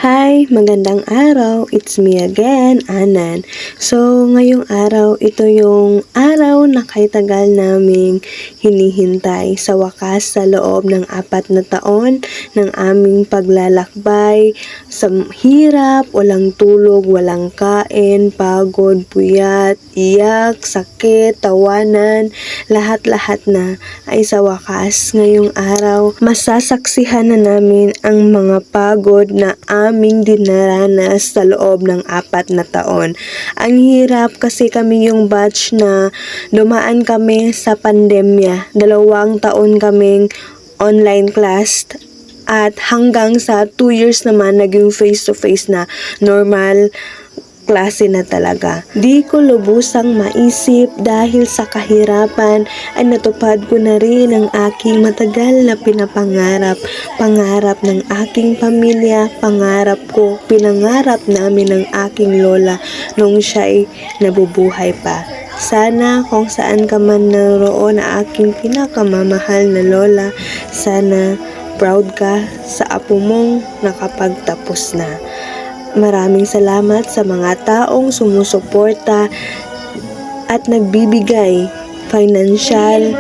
Hi, magandang araw. It's me again, Anan. So, ngayong araw, ito yung araw na kay tagal naming hinihintay. Sa wakas, sa loob ng 4 na taon ng aming paglalakbay, sa hirap, walang tulog, walang kain, pagod, puyat, iyak, sakit, tawanan, lahat-lahat na ay sa wakas. Ngayong araw, masasaksihan na namin ang mga pagod na aming dinaranas sa loob ng 4 na taon. Ang hirap kasi kami yung batch na dumaan kami sa pandemya. 2 taon kaming online class at hanggang sa 2 years naman naging face-to-face na normal klase na talaga. Di ko lubusang maisip dahil sa kahirapan ay natupad ko na rin ang aking matagal na pinapangarap. Pangarap ng aking pamilya, pangarap ko, pinangarap namin ng aking lola nung siya'y nabubuhay pa. Sana kung saan ka man naroon na aking pinakamamahal na lola, sana proud ka sa apo mong nakapagtapos na. Maraming salamat sa mga taong sumusuporta at nagbibigay financial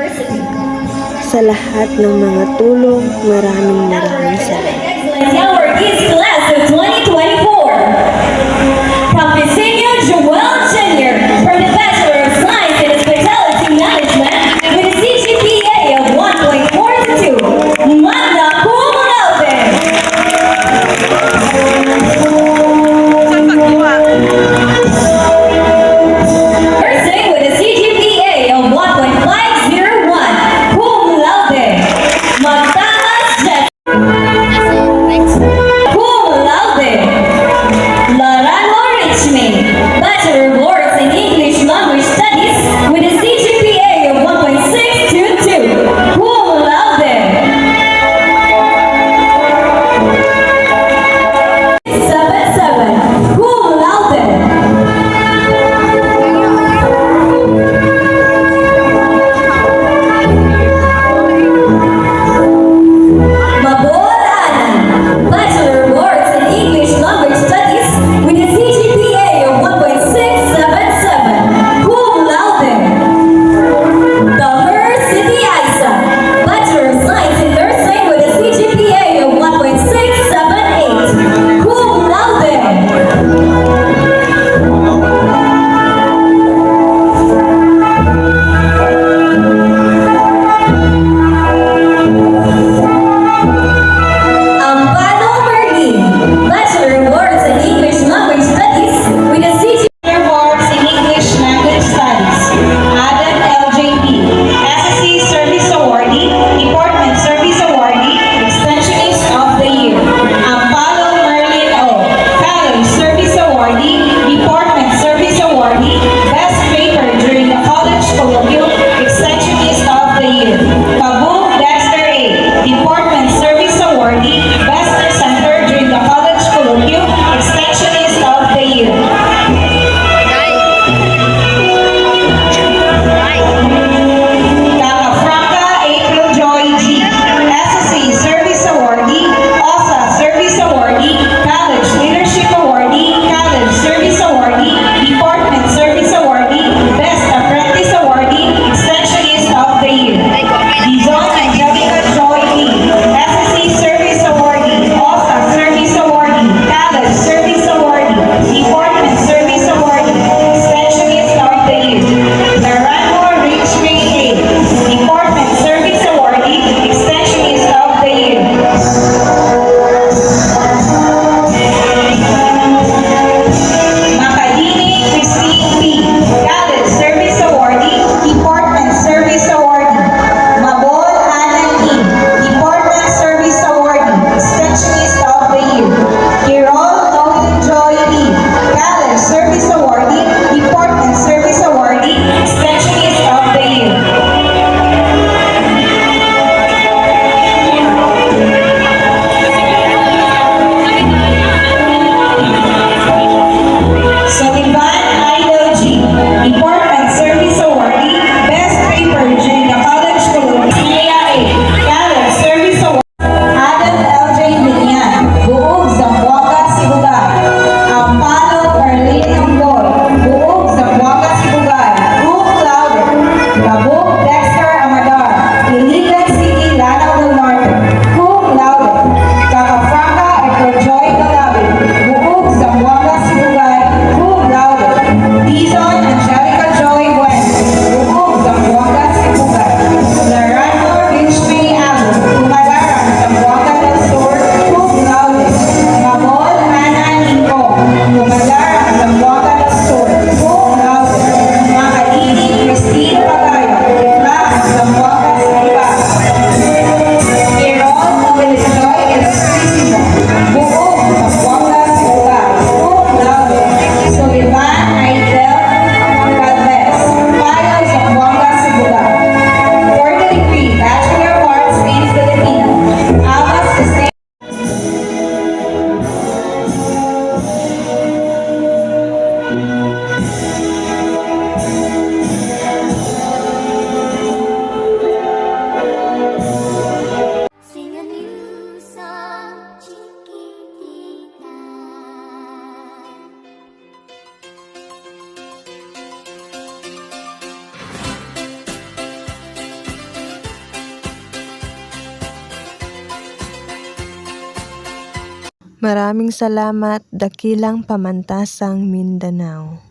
sa lahat ng mga tulong. Maraming salamat. Our East Class of 2024. Campesino Joel Jr. from the Bachelor of Science in Hospitality Management with a CGPA of 1.42. Magna cum laude. Nursing with a CGPA of 1.501. Cum laude. Magtanas Jet. Maraming salamat, Dakilang Pamantasang Mindanao.